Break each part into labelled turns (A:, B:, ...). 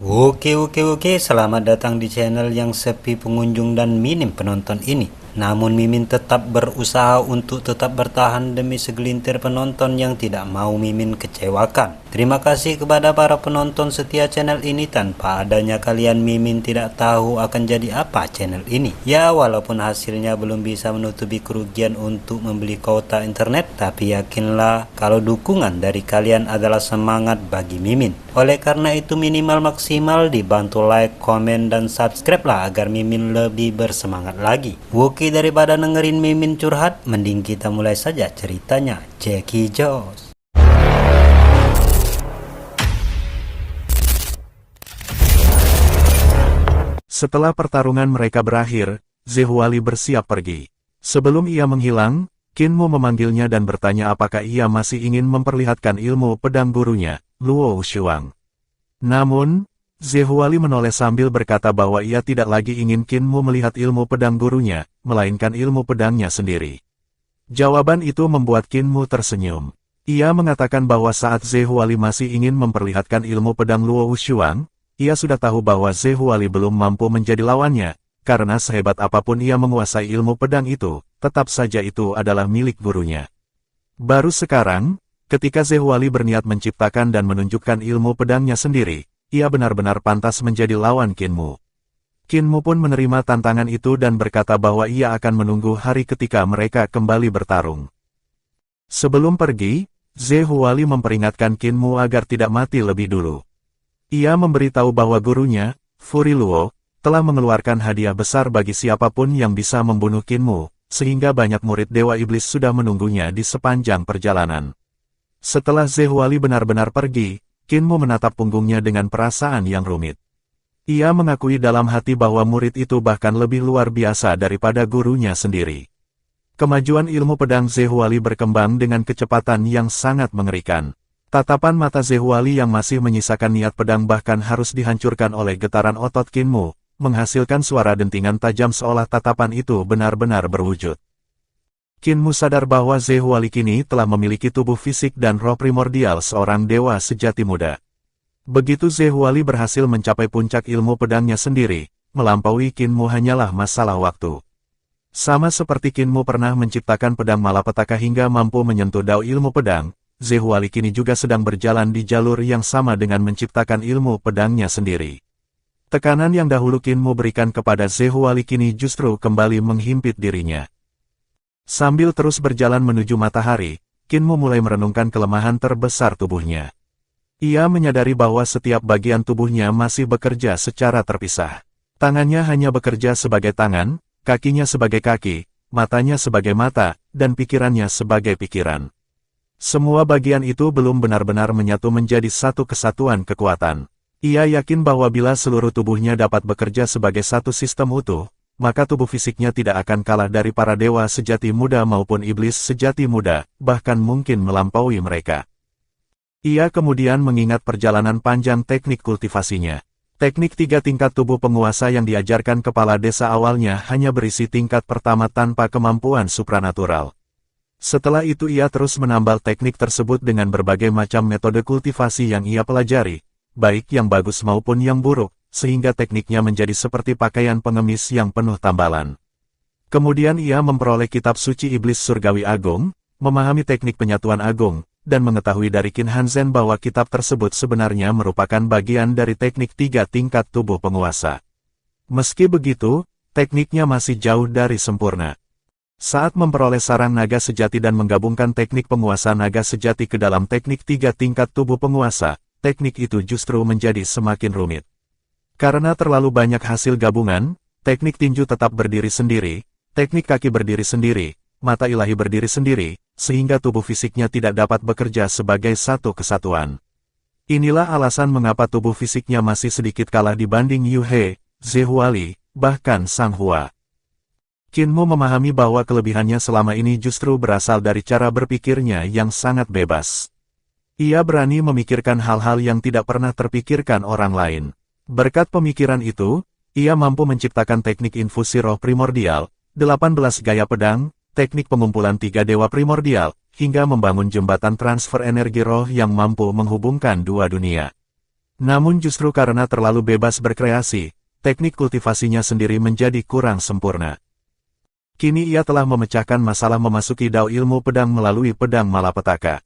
A: Oke, selamat datang di channel yang sepi pengunjung dan minim penonton ini. Namun Mimin tetap berusaha untuk tetap bertahan demi segelintir penonton yang tidak mau Mimin kecewakan. Terima kasih kepada para penonton setia channel ini. Tanpa adanya kalian, Mimin tidak tahu akan jadi apa channel ini. Ya, walaupun hasilnya belum bisa menutupi kerugian untuk membeli kuota internet, tapi yakinlah kalau dukungan dari kalian adalah semangat bagi Mimin. Oleh karena itu minimal maksimal dibantu like, komen, dan subscribe lah agar Mimin lebih bersemangat lagi. Oke, daripada dengerin Mimin curhat, mending kita mulai saja ceritanya. Jackie Jones.
B: Setelah pertarungan mereka berakhir, Zhehuali bersiap pergi. Sebelum ia menghilang, Qin Mu memanggilnya dan bertanya apakah ia masih ingin memperlihatkan ilmu pedang gurunya, Luo Shuang. Namun, Zhehuali menoleh sambil berkata bahwa ia tidak lagi ingin Qin Mu melihat ilmu pedang gurunya, melainkan ilmu pedangnya sendiri. Jawaban itu membuat Qin Mu tersenyum. Ia mengatakan bahwa saat Zhehuali masih ingin memperlihatkan ilmu pedang Luo Shuang, ia sudah tahu bahwa Zhehuali belum mampu menjadi lawannya, karena sehebat apapun ia menguasai ilmu pedang itu, tetap saja itu adalah milik gurunya. Baru sekarang, ketika Zhehuali berniat menciptakan dan menunjukkan ilmu pedangnya sendiri, ia benar-benar pantas menjadi lawan Qin Mu. Qin Mu pun menerima tantangan itu dan berkata bahwa ia akan menunggu hari ketika mereka kembali bertarung. Sebelum pergi, Zhehuali memperingatkan Qin Mu agar tidak mati lebih dulu. Ia memberitahu bahwa gurunya, Furi Luo, telah mengeluarkan hadiah besar bagi siapapun yang bisa membunuh Qin Mu, sehingga banyak murid Dewa Iblis sudah menunggunya di sepanjang perjalanan. Setelah Zhehuali benar-benar pergi, Qin Mu menatap punggungnya dengan perasaan yang rumit. Ia mengakui dalam hati bahwa murid itu bahkan lebih luar biasa daripada gurunya sendiri. Kemajuan ilmu pedang Zhehuali berkembang dengan kecepatan yang sangat mengerikan. Tatapan mata Zhehuali yang masih menyisakan niat pedang bahkan harus dihancurkan oleh getaran otot Qin Mu, menghasilkan suara dentingan tajam seolah tatapan itu benar-benar berwujud. Qin Mu sadar bahwa Zhehuali kini telah memiliki tubuh fisik dan roh primordial seorang dewa sejati muda. Begitu Zhehuali berhasil mencapai puncak ilmu pedangnya sendiri, melampaui Qin Mu hanyalah masalah waktu. Sama seperti Qin Mu pernah menciptakan pedang malapetaka hingga mampu menyentuh dao ilmu pedang, Zhehuali kini juga sedang berjalan di jalur yang sama dengan menciptakan ilmu pedangnya sendiri. Tekanan yang dahulu Qin Mu berikan kepada Zhehuali kini justru kembali menghimpit dirinya. Sambil terus berjalan menuju matahari, Qin Mu mulai merenungkan kelemahan terbesar tubuhnya. Ia menyadari bahwa setiap bagian tubuhnya masih bekerja secara terpisah. Tangannya hanya bekerja sebagai tangan, kakinya sebagai kaki, matanya sebagai mata, dan pikirannya sebagai pikiran. Semua bagian itu belum benar-benar menyatu menjadi satu kesatuan kekuatan. Ia yakin bahwa bila seluruh tubuhnya dapat bekerja sebagai satu sistem utuh, maka tubuh fisiknya tidak akan kalah dari para dewa sejati muda maupun iblis sejati muda, bahkan mungkin melampaui mereka. Ia kemudian mengingat perjalanan panjang teknik kultivasinya. Teknik 3 tingkat tubuh penguasa yang diajarkan kepala desa awalnya hanya berisi tingkat pertama tanpa kemampuan supranatural. Setelah itu ia terus menambal teknik tersebut dengan berbagai macam metode kultivasi yang ia pelajari, baik yang bagus maupun yang buruk, sehingga tekniknya menjadi seperti pakaian pengemis yang penuh tambalan. Kemudian ia memperoleh kitab suci iblis surgawi agung, memahami teknik penyatuan agung, dan mengetahui dari Qin Hanzhen bahwa kitab tersebut sebenarnya merupakan bagian dari teknik 3 tingkat tubuh penguasa. Meski begitu, tekniknya masih jauh dari sempurna. Saat memperoleh sarang naga sejati dan menggabungkan teknik penguasa naga sejati ke dalam teknik 3 tingkat tubuh penguasa, teknik itu justru menjadi semakin rumit. Karena terlalu banyak hasil gabungan, teknik tinju tetap berdiri sendiri, teknik kaki berdiri sendiri, mata ilahi berdiri sendiri, sehingga tubuh fisiknya tidak dapat bekerja sebagai satu kesatuan. Inilah alasan mengapa tubuh fisiknya masih sedikit kalah dibanding Yu He, Zhehuali, bahkan Sang Hua. Qin Mu memahami bahwa kelebihannya selama ini justru berasal dari cara berpikirnya yang sangat bebas. Ia berani memikirkan hal-hal yang tidak pernah terpikirkan orang lain. Berkat pemikiran itu, ia mampu menciptakan teknik infusi roh primordial, 18 gaya pedang, teknik pengumpulan 3 dewa primordial, hingga membangun jembatan transfer energi roh yang mampu menghubungkan dua dunia. Namun justru karena terlalu bebas berkreasi, teknik kultivasinya sendiri menjadi kurang sempurna. Kini ia telah memecahkan masalah memasuki dao ilmu pedang melalui pedang malapetaka.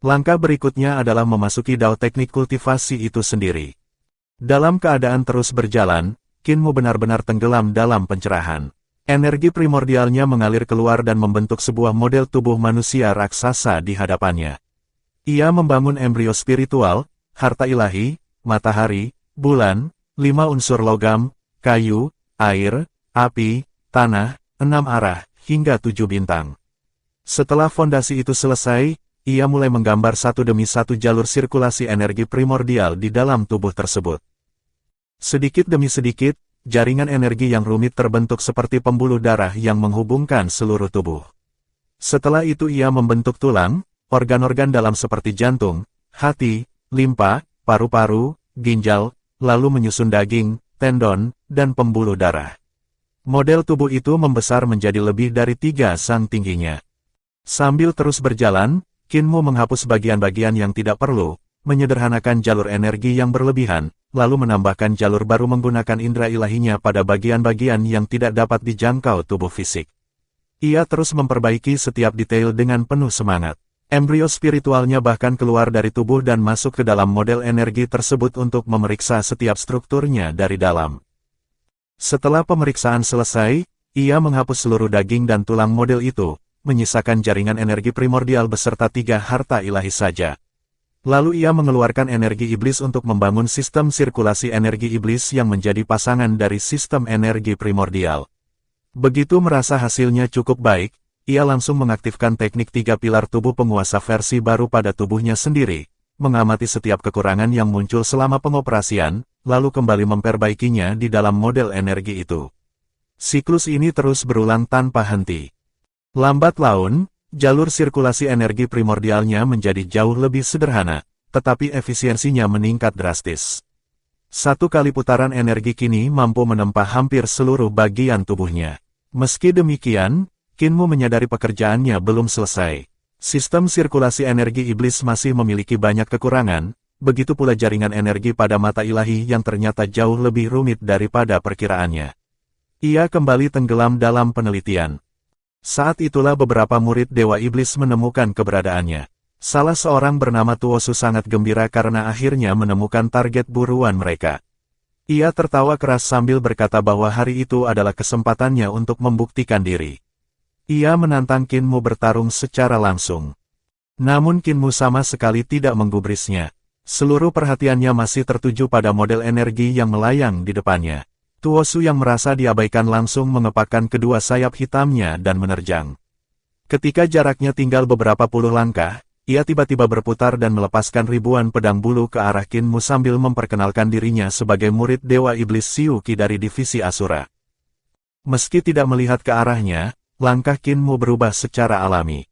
B: Langkah berikutnya adalah memasuki dao teknik kultivasi itu sendiri. Dalam keadaan terus berjalan, Kinmu benar-benar tenggelam dalam pencerahan. Energi primordialnya mengalir keluar dan membentuk sebuah model tubuh manusia raksasa di hadapannya. Ia membangun embrio spiritual, harta ilahi, matahari, bulan, 5 unsur logam, kayu, air, api, tanah, 6 arah, hingga 7 bintang. Setelah fondasi itu selesai, ia mulai menggambar satu demi satu jalur sirkulasi energi primordial di dalam tubuh tersebut. Sedikit demi sedikit, jaringan energi yang rumit terbentuk seperti pembuluh darah yang menghubungkan seluruh tubuh. Setelah itu ia membentuk tulang, organ-organ dalam seperti jantung, hati, limpa, paru-paru, ginjal, lalu menyusun daging, tendon, dan pembuluh darah. Model tubuh itu membesar menjadi lebih dari 3 sang tingginya. Sambil terus berjalan, Kinmu menghapus bagian-bagian yang tidak perlu, menyederhanakan jalur energi yang berlebihan, lalu menambahkan jalur baru menggunakan indera ilahinya pada bagian-bagian yang tidak dapat dijangkau tubuh fisik. Ia terus memperbaiki setiap detail dengan penuh semangat. Embrio spiritualnya bahkan keluar dari tubuh dan masuk ke dalam model energi tersebut untuk memeriksa setiap strukturnya dari dalam. Setelah pemeriksaan selesai, ia menghapus seluruh daging dan tulang model itu, menyisakan jaringan energi primordial beserta 3 harta ilahi saja. Lalu ia mengeluarkan energi iblis untuk membangun sistem sirkulasi energi iblis yang menjadi pasangan dari sistem energi primordial. Begitu merasa hasilnya cukup baik, ia langsung mengaktifkan teknik 3 pilar tubuh penguasa versi baru pada tubuhnya sendiri, mengamati setiap kekurangan yang muncul selama pengoperasian, lalu kembali memperbaikinya di dalam model energi itu. Siklus ini terus berulang tanpa henti. Lambat laun, jalur sirkulasi energi primordialnya menjadi jauh lebih sederhana, tetapi efisiensinya meningkat drastis. 1 kali putaran energi kini mampu menempa hampir seluruh bagian tubuhnya. Meski demikian, Kinmu menyadari pekerjaannya belum selesai. Sistem sirkulasi energi iblis masih memiliki banyak kekurangan, begitu pula jaringan energi pada mata ilahi yang ternyata jauh lebih rumit daripada perkiraannya. Ia kembali tenggelam dalam penelitian. Saat itulah beberapa murid Dewa Iblis menemukan keberadaannya. Salah seorang bernama Tuosu sangat gembira karena akhirnya menemukan target buruan mereka. Ia tertawa keras sambil berkata bahwa hari itu adalah kesempatannya untuk membuktikan diri. Ia menantang Kinmu bertarung secara langsung. Namun Kinmu sama sekali tidak menggubrisnya. Seluruh perhatiannya masih tertuju pada model energi yang melayang di depannya. Tuosu yang merasa diabaikan langsung mengepakkan kedua sayap hitamnya dan menerjang. Ketika jaraknya tinggal beberapa puluh langkah, ia tiba-tiba berputar dan melepaskan ribuan pedang bulu ke arah Kinmu sambil memperkenalkan dirinya sebagai murid Dewa Iblis Siuki dari Divisi Asura. Meski tidak melihat ke arahnya, langkah Kinmu berubah secara alami.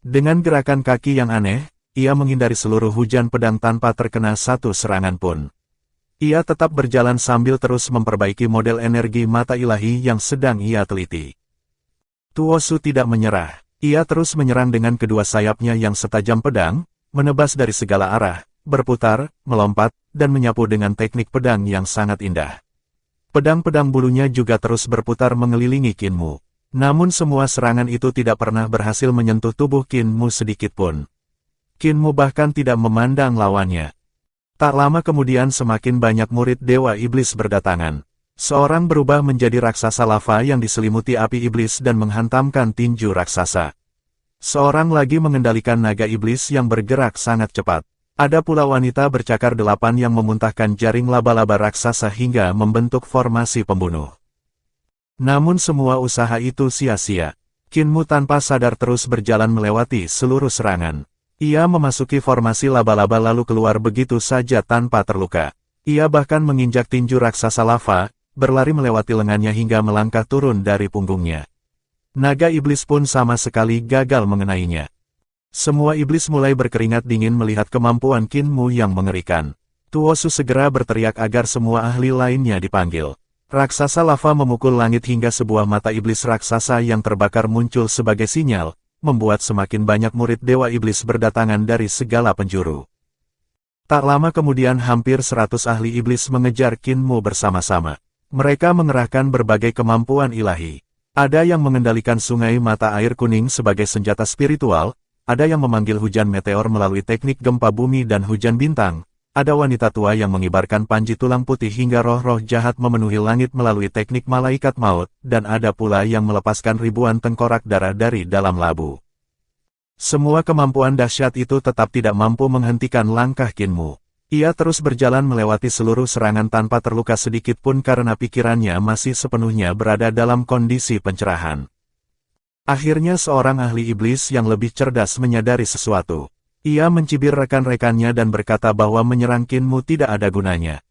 B: Dengan gerakan kaki yang aneh, ia menghindari seluruh hujan pedang tanpa terkena satu serangan pun. Ia tetap berjalan sambil terus memperbaiki model energi mata ilahi yang sedang ia teliti. Tuosu tidak menyerah. Ia terus menyerang dengan kedua sayapnya yang setajam pedang, menebas dari segala arah, berputar, melompat, dan menyapu dengan teknik pedang yang sangat indah. Pedang-pedang bulunya juga terus berputar mengelilingi Kinmu. Namun semua serangan itu tidak pernah berhasil menyentuh tubuh Kinmu sedikitpun. Kinmu bahkan tidak memandang lawannya. Tak lama kemudian semakin banyak murid Dewa Iblis berdatangan. Seorang berubah menjadi raksasa lava yang diselimuti api iblis dan menghantamkan tinju raksasa. Seorang lagi mengendalikan naga iblis yang bergerak sangat cepat. Ada pula wanita bercakar 8 yang memuntahkan jaring laba-laba raksasa hingga membentuk formasi pembunuh. Namun semua usaha itu sia-sia. Kinmu tanpa sadar terus berjalan melewati seluruh serangan. Ia memasuki formasi laba-laba lalu keluar begitu saja tanpa terluka. Ia bahkan menginjak tinju raksasa lava, berlari melewati lengannya hingga melangkah turun dari punggungnya. Naga iblis pun sama sekali gagal mengenainya. Semua iblis mulai berkeringat dingin melihat kemampuan Kinmu yang mengerikan. Tuosu segera berteriak agar semua ahli lainnya dipanggil. Raksasa lava memukul langit hingga sebuah mata iblis raksasa yang terbakar muncul sebagai sinyal, membuat semakin banyak murid Dewa Iblis berdatangan dari segala penjuru. Tak lama kemudian hampir 100 ahli iblis mengejar Kinmu bersama-sama. Mereka mengerahkan berbagai kemampuan ilahi. Ada yang mengendalikan sungai mata air kuning sebagai senjata spiritual, ada yang memanggil hujan meteor melalui teknik gempa bumi dan hujan bintang, ada wanita tua yang mengibarkan panji tulang putih hingga roh-roh jahat memenuhi langit melalui teknik malaikat maut, dan ada pula yang melepaskan ribuan tengkorak darah dari dalam labu. Semua kemampuan dahsyat itu tetap tidak mampu menghentikan langkah Kinmu. Ia terus berjalan melewati seluruh serangan tanpa terluka sedikit pun karena pikirannya masih sepenuhnya berada dalam kondisi pencerahan. Akhirnya seorang ahli iblis yang lebih cerdas menyadari sesuatu. Ia mencibir rekan-rekannya dan berkata bahwa menyerang Kinmu tidak ada gunanya.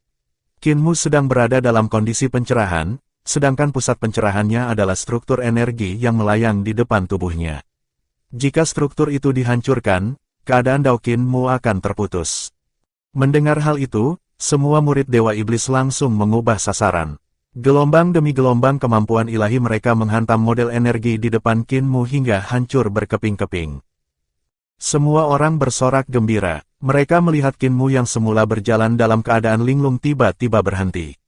B: Kinmu sedang berada dalam kondisi pencerahan, sedangkan pusat pencerahannya adalah struktur energi yang melayang di depan tubuhnya. Jika struktur itu dihancurkan, keadaan Dao Kinmu akan terputus. Mendengar hal itu, semua murid Dewa Iblis langsung mengubah sasaran. Gelombang demi gelombang kemampuan ilahi mereka menghantam model energi di depan Kinmu hingga hancur berkeping-keping. Semua orang bersorak gembira. Mereka melihat Kinmu yang semula berjalan dalam keadaan linglung tiba-tiba berhenti.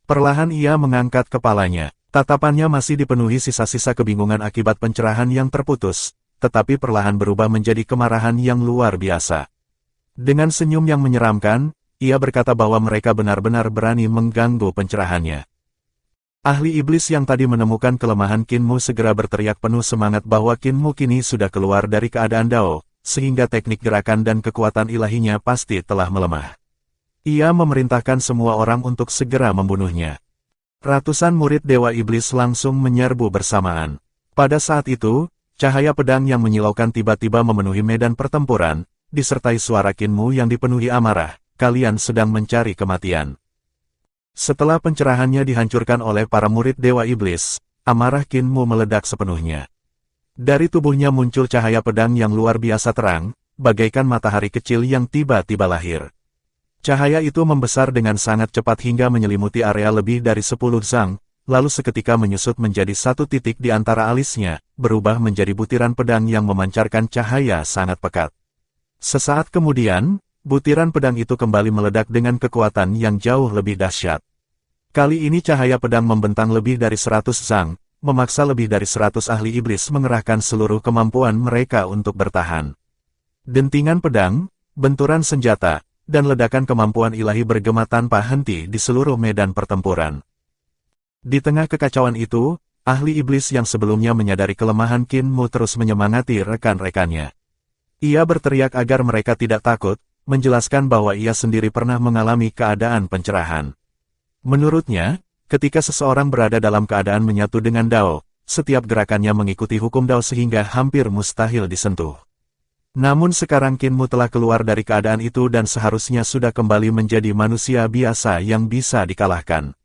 B: Perlahan ia mengangkat kepalanya. Tatapannya masih dipenuhi sisa-sisa kebingungan akibat pencerahan yang terputus, tetapi perlahan berubah menjadi kemarahan yang luar biasa. Dengan senyum yang menyeramkan, ia berkata bahwa mereka benar-benar berani mengganggu pencerahannya. Ahli iblis yang tadi menemukan kelemahan Kinmu segera berteriak penuh semangat bahwa Kinmu kini sudah keluar dari keadaan Dao, sehingga teknik gerakan dan kekuatan ilahinya pasti telah melemah. Ia memerintahkan semua orang untuk segera membunuhnya. Ratusan murid Dewa Iblis langsung menyerbu bersamaan. Pada saat itu, cahaya pedang yang menyilaukan tiba-tiba memenuhi medan pertempuran, disertai suara Kinmu yang dipenuhi amarah, kalian sedang mencari kematian. Setelah pencerahannya dihancurkan oleh para murid Dewa Iblis, amarah Kinmu meledak sepenuhnya. Dari tubuhnya muncul cahaya pedang yang luar biasa terang, bagaikan matahari kecil yang tiba-tiba lahir. Cahaya itu membesar dengan sangat cepat hingga menyelimuti area lebih dari 10 zang, lalu seketika menyusut menjadi satu titik di antara alisnya, berubah menjadi butiran pedang yang memancarkan cahaya sangat pekat. Sesaat kemudian, butiran pedang itu kembali meledak dengan kekuatan yang jauh lebih dahsyat. Kali ini cahaya pedang membentang lebih dari 100 zang, memaksa lebih dari 100 ahli iblis mengerahkan seluruh kemampuan mereka untuk bertahan. Dentingan pedang, benturan senjata, dan ledakan kemampuan ilahi bergema tanpa henti di seluruh medan pertempuran. Di tengah kekacauan itu, ahli iblis yang sebelumnya menyadari kelemahan Kinmu terus menyemangati rekan-rekannya. Ia berteriak agar mereka tidak takut, menjelaskan bahwa ia sendiri pernah mengalami keadaan pencerahan. Menurutnya, ketika seseorang berada dalam keadaan menyatu dengan Dao, setiap gerakannya mengikuti hukum Dao sehingga hampir mustahil disentuh. Namun sekarang Kinmu telah keluar dari keadaan itu dan seharusnya sudah kembali menjadi manusia biasa yang bisa dikalahkan.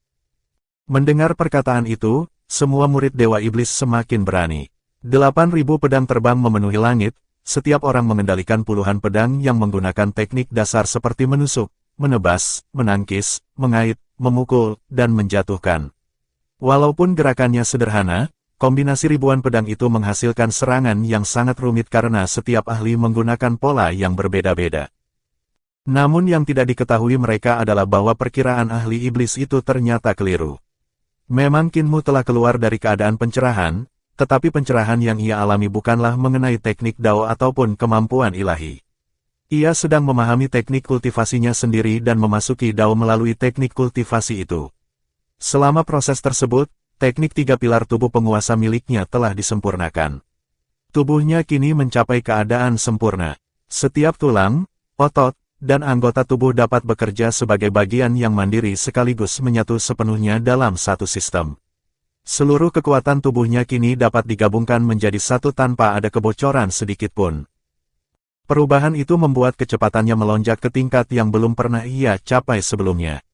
B: Mendengar perkataan itu, semua murid Dewa Iblis semakin berani. 8.000 pedang terbang memenuhi langit. Setiap orang mengendalikan puluhan pedang yang menggunakan teknik dasar seperti menusuk, menebas, menangkis, mengait, memukul, dan menjatuhkan. Walaupun gerakannya sederhana, kombinasi ribuan pedang itu menghasilkan serangan yang sangat rumit karena setiap ahli menggunakan pola yang berbeda-beda. Namun yang tidak diketahui mereka adalah bahwa perkiraan ahli iblis itu ternyata keliru. Memang Kinmu telah keluar dari keadaan pencerahan, tetapi pencerahan yang ia alami bukanlah mengenai teknik Dao ataupun kemampuan ilahi. Ia sedang memahami teknik kultivasinya sendiri dan memasuki Dao melalui teknik kultivasi itu. Selama proses tersebut, teknik 3 pilar tubuh penguasa miliknya telah disempurnakan. Tubuhnya kini mencapai keadaan sempurna. Setiap tulang, otot, dan anggota tubuh dapat bekerja sebagai bagian yang mandiri sekaligus menyatu sepenuhnya dalam satu sistem. Seluruh kekuatan tubuhnya kini dapat digabungkan menjadi satu tanpa ada kebocoran sedikit pun. Perubahan itu membuat kecepatannya melonjak ke tingkat yang belum pernah ia capai sebelumnya.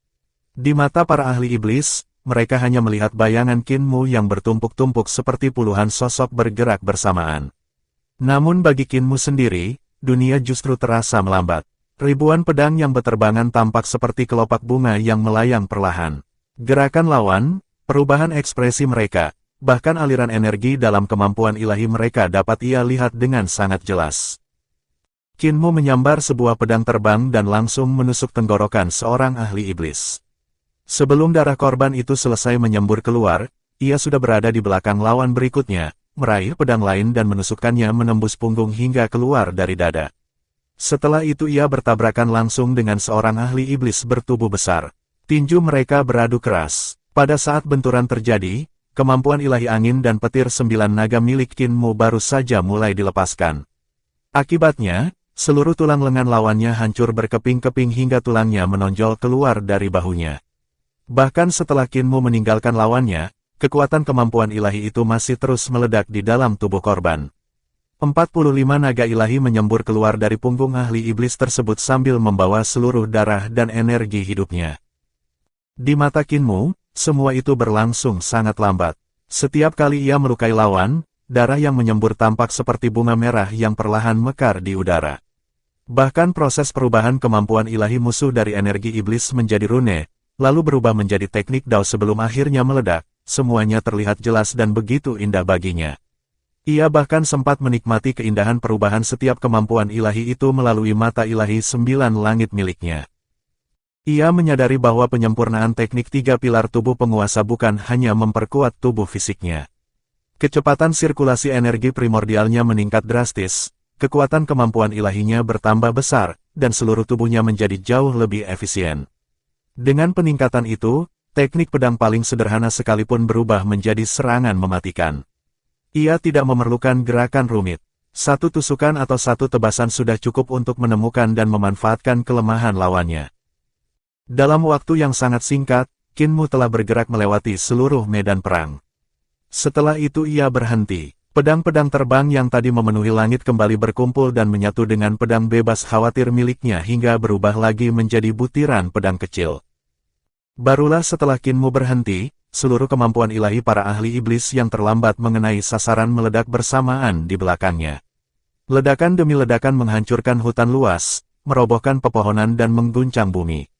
B: Di mata para ahli iblis, mereka hanya melihat bayangan Kinmu yang bertumpuk-tumpuk seperti puluhan sosok bergerak bersamaan. Namun bagi Kinmu sendiri, dunia justru terasa melambat. Ribuan pedang yang beterbangan tampak seperti kelopak bunga yang melayang perlahan. Gerakan lawan, perubahan ekspresi mereka, bahkan aliran energi dalam kemampuan ilahi mereka dapat ia lihat dengan sangat jelas. Kinmu menyambar sebuah pedang terbang dan langsung menusuk tenggorokan seorang ahli iblis. Sebelum darah korban itu selesai menyembur keluar, ia sudah berada di belakang lawan berikutnya, meraih pedang lain dan menusukkannya menembus punggung hingga keluar dari dada. Setelah itu ia bertabrakan langsung dengan seorang ahli iblis bertubuh besar. Tinju mereka beradu keras. Pada saat benturan terjadi, kemampuan ilahi angin dan petir 9 naga milik Kinmu baru saja mulai dilepaskan. Akibatnya, seluruh tulang lengan lawannya hancur berkeping-keping hingga tulangnya menonjol keluar dari bahunya. Bahkan setelah Kinmu meninggalkan lawannya, kekuatan kemampuan ilahi itu masih terus meledak di dalam tubuh korban. 45 naga ilahi menyembur keluar dari punggung ahli iblis tersebut sambil membawa seluruh darah dan energi hidupnya. Di mata Kinmu, semua itu berlangsung sangat lambat. Setiap kali ia melukai lawan, darah yang menyembur tampak seperti bunga merah yang perlahan mekar di udara. Bahkan proses perubahan kemampuan ilahi musuh dari energi iblis menjadi rune, lalu berubah menjadi teknik Dao sebelum akhirnya meledak, semuanya terlihat jelas dan begitu indah baginya. Ia bahkan sempat menikmati keindahan perubahan setiap kemampuan ilahi itu melalui mata ilahi 9 langit miliknya. Ia menyadari bahwa penyempurnaan teknik 3 pilar tubuh penguasa bukan hanya memperkuat tubuh fisiknya. Kecepatan sirkulasi energi primordialnya meningkat drastis, kekuatan kemampuan ilahinya bertambah besar, dan seluruh tubuhnya menjadi jauh lebih efisien. Dengan peningkatan itu, teknik pedang paling sederhana sekalipun berubah menjadi serangan mematikan. Ia tidak memerlukan gerakan rumit. Satu tusukan atau satu tebasan sudah cukup untuk menemukan dan memanfaatkan kelemahan lawannya. Dalam waktu yang sangat singkat, Kinmu telah bergerak melewati seluruh medan perang. Setelah itu ia berhenti. Pedang-pedang terbang yang tadi memenuhi langit kembali berkumpul dan menyatu dengan pedang bebas khawatir miliknya hingga berubah lagi menjadi butiran pedang kecil. Barulah setelah Kinmu berhenti, seluruh kemampuan ilahi para ahli iblis yang terlambat mengenai sasaran meledak bersamaan di belakangnya. Ledakan demi ledakan menghancurkan hutan luas, merobohkan pepohonan dan mengguncang bumi.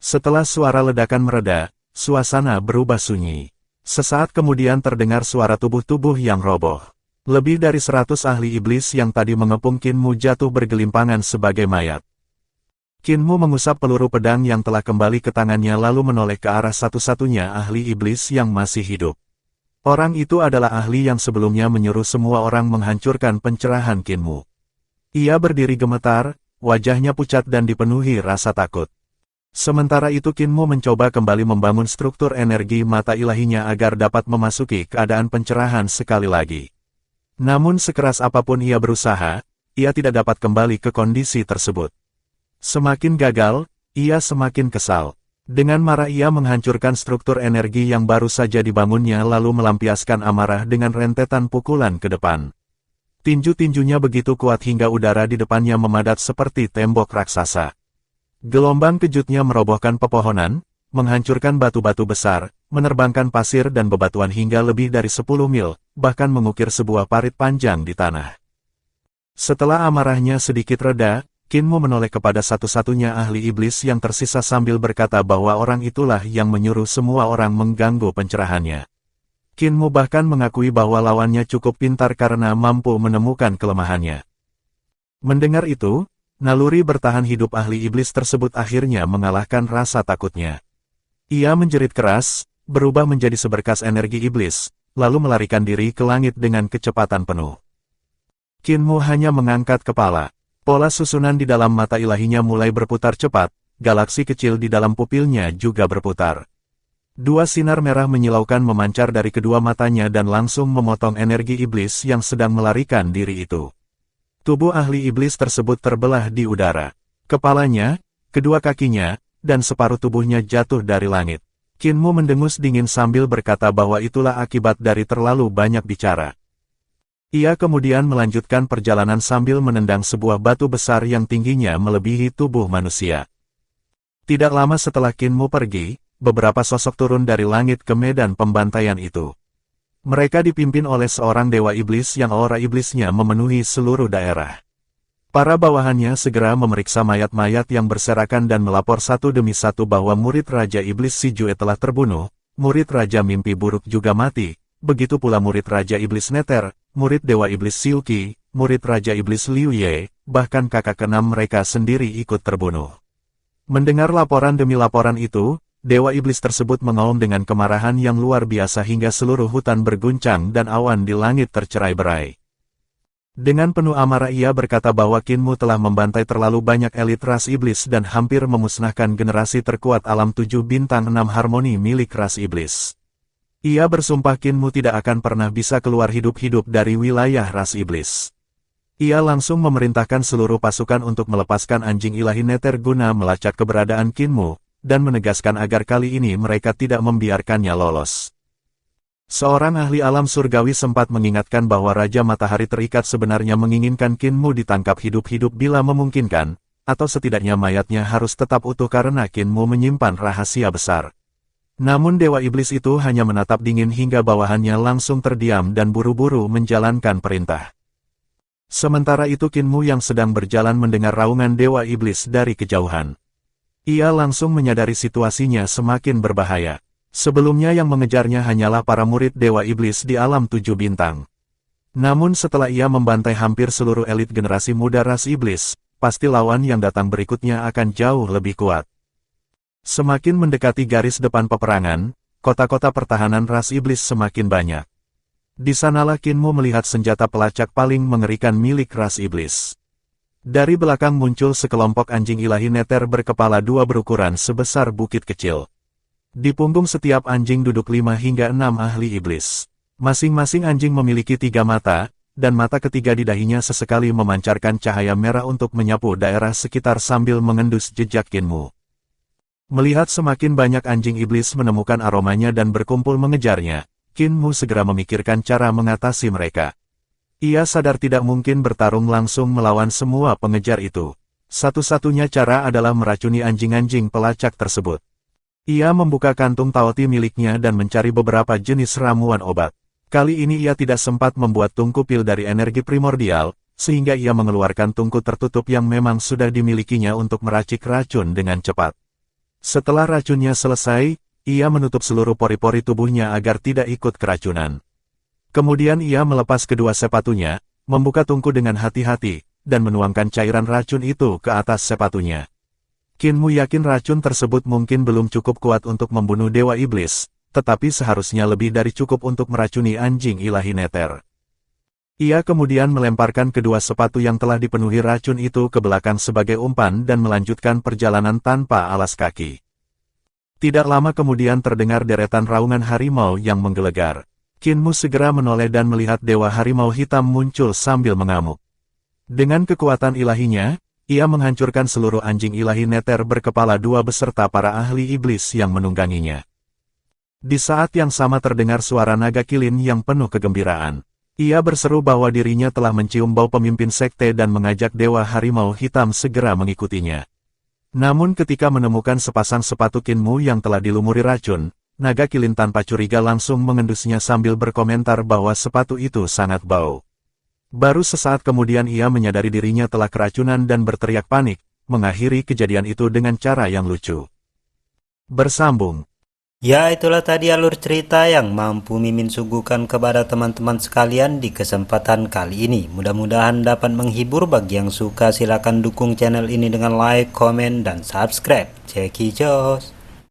B: Setelah suara ledakan mereda, suasana berubah sunyi. Sesaat kemudian terdengar suara tubuh-tubuh yang roboh. Lebih dari 100 ahli iblis yang tadi mengepung Kinmu jatuh bergelimpangan sebagai mayat. Kinmu mengusap peluru pedang yang telah kembali ke tangannya lalu menoleh ke arah satu-satunya ahli iblis yang masih hidup. Orang itu adalah ahli yang sebelumnya menyuruh semua orang menghancurkan pencerahan Kinmu. Ia berdiri gemetar, wajahnya pucat dan dipenuhi rasa takut. Sementara itu Kinmu mencoba kembali membangun struktur energi mata ilahinya agar dapat memasuki keadaan pencerahan sekali lagi. Namun sekeras apapun ia berusaha, ia tidak dapat kembali ke kondisi tersebut. Semakin gagal, ia semakin kesal. Dengan marah ia menghancurkan struktur energi yang baru saja dibangunnya lalu melampiaskan amarah dengan rentetan pukulan ke depan. Tinju-tinjunya begitu kuat hingga udara di depannya memadat seperti tembok raksasa. Gelombang kejutnya merobohkan pepohonan, menghancurkan batu-batu besar, menerbangkan pasir dan bebatuan hingga lebih dari 10 mil, bahkan mengukir sebuah parit panjang di tanah. Setelah amarahnya sedikit reda, Kinmu menoleh kepada satu-satunya ahli iblis yang tersisa sambil berkata bahwa orang itulah yang menyuruh semua orang mengganggu pencerahannya. Kinmu bahkan mengakui bahwa lawannya cukup pintar karena mampu menemukan kelemahannya. Mendengar itu, naluri bertahan hidup ahli iblis tersebut akhirnya mengalahkan rasa takutnya. Ia menjerit keras, berubah menjadi seberkas energi iblis, lalu melarikan diri ke langit dengan kecepatan penuh. Kinmu hanya mengangkat kepala. Pola susunan di dalam mata ilahinya mulai berputar cepat, galaksi kecil di dalam pupilnya juga berputar. Dua sinar merah menyilaukan memancar dari kedua matanya dan langsung memotong energi iblis yang sedang melarikan diri itu. Tubuh ahli iblis tersebut terbelah di udara. Kepalanya, kedua kakinya, dan separuh tubuhnya jatuh dari langit. Kinmu mendengus dingin sambil berkata bahwa itulah akibat dari terlalu banyak bicara. Ia kemudian melanjutkan perjalanan sambil menendang sebuah batu besar yang tingginya melebihi tubuh manusia. Tidak lama setelah Kinmu pergi, beberapa sosok turun dari langit ke medan pembantaian itu. Mereka dipimpin oleh seorang dewa iblis yang aura iblisnya memenuhi seluruh daerah. Para bawahannya segera memeriksa mayat-mayat yang berserakan dan melapor satu demi satu bahwa murid Raja Iblis Si Jue telah terbunuh, murid Raja Mimpi Buruk juga mati, begitu pula murid Raja Iblis Neter, murid Dewa Iblis Siuki, murid Raja Iblis Liu Ye, bahkan kakak keenam mereka sendiri ikut terbunuh. Mendengar laporan demi laporan itu, Dewa Iblis tersebut mengaum dengan kemarahan yang luar biasa hingga seluruh hutan berguncang dan awan di langit tercerai-berai. Dengan penuh amarah ia berkata bahwa Kinmu telah membantai terlalu banyak elit ras iblis dan hampir memusnahkan generasi terkuat alam 7 bintang 6 harmoni milik ras iblis. Ia bersumpah Kinmu tidak akan pernah bisa keluar hidup-hidup dari wilayah ras iblis. Ia langsung memerintahkan seluruh pasukan untuk melepaskan anjing ilahi Nether guna melacak keberadaan Kinmu, dan menegaskan agar kali ini mereka tidak membiarkannya lolos. Seorang ahli alam surgawi sempat mengingatkan bahwa Raja Matahari Terikat sebenarnya menginginkan Kinmu ditangkap hidup-hidup bila memungkinkan, atau setidaknya mayatnya harus tetap utuh karena Kinmu menyimpan rahasia besar. Namun Dewa Iblis itu hanya menatap dingin hingga bawahannya langsung terdiam dan buru-buru menjalankan perintah. Sementara itu Kinmu yang sedang berjalan mendengar raungan Dewa Iblis dari kejauhan. Ia langsung menyadari situasinya semakin berbahaya. Sebelumnya yang mengejarnya hanyalah para murid Dewa Iblis di alam 7 bintang. Namun setelah ia membantai hampir seluruh elit generasi muda ras iblis, pasti lawan yang datang berikutnya akan jauh lebih kuat. Semakin mendekati garis depan peperangan, kota-kota pertahanan ras iblis semakin banyak. Di sanalah Kinmu melihat senjata pelacak paling mengerikan milik ras iblis. Dari belakang muncul sekelompok anjing ilahi Nether berkepala 2 berukuran sebesar bukit kecil. Di punggung setiap anjing duduk 5 hingga 6 ahli iblis. Masing-masing anjing memiliki 3 mata, dan mata ketiga di dahinya sesekali memancarkan cahaya merah untuk menyapu daerah sekitar sambil mengendus jejak Kinmu. Melihat semakin banyak anjing iblis menemukan aromanya dan berkumpul mengejarnya, Kinmu segera memikirkan cara mengatasi mereka. Ia sadar tidak mungkin bertarung langsung melawan semua pengejar itu. Satu-satunya cara adalah meracuni anjing-anjing pelacak tersebut. Ia membuka kantung tawati miliknya dan mencari beberapa jenis ramuan obat. Kali ini ia tidak sempat membuat tungku pil dari energi primordial, sehingga ia mengeluarkan tungku tertutup yang memang sudah dimilikinya untuk meracik racun dengan cepat. Setelah racunnya selesai, ia menutup seluruh pori-pori tubuhnya agar tidak ikut keracunan. Kemudian ia melepas kedua sepatunya, membuka tungku dengan hati-hati, dan menuangkan cairan racun itu ke atas sepatunya. Kinmu yakin racun tersebut mungkin belum cukup kuat untuk membunuh Dewa Iblis, tetapi seharusnya lebih dari cukup untuk meracuni anjing ilahi Nether. Ia kemudian melemparkan kedua sepatu yang telah dipenuhi racun itu ke belakang sebagai umpan dan melanjutkan perjalanan tanpa alas kaki. Tidak lama kemudian terdengar deretan raungan harimau yang menggelegar. Kinmu segera menoleh dan melihat Dewa Harimau Hitam muncul sambil mengamuk. Dengan kekuatan ilahinya, ia menghancurkan seluruh anjing ilahi Nether berkepala 2 beserta para ahli iblis yang menungganginya. Di saat yang sama terdengar suara naga kilin yang penuh kegembiraan. Ia berseru bahwa dirinya telah mencium bau pemimpin sekte dan mengajak Dewa Harimau Hitam segera mengikutinya. Namun ketika menemukan sepasang sepatu Kinmu yang telah dilumuri racun, naga kilin tanpa curiga langsung mengendusnya sambil berkomentar bahwa sepatu itu sangat bau. Baru sesaat kemudian ia menyadari dirinya telah keracunan dan berteriak panik, mengakhiri kejadian itu dengan cara yang lucu. Bersambung.
A: Ya, itulah tadi alur cerita yang mampu Mimin suguhkan kepada teman-teman sekalian di kesempatan kali ini. Mudah-mudahan dapat menghibur. Bagi yang suka silakan dukung channel ini dengan like, komen, dan subscribe. Ceki jos.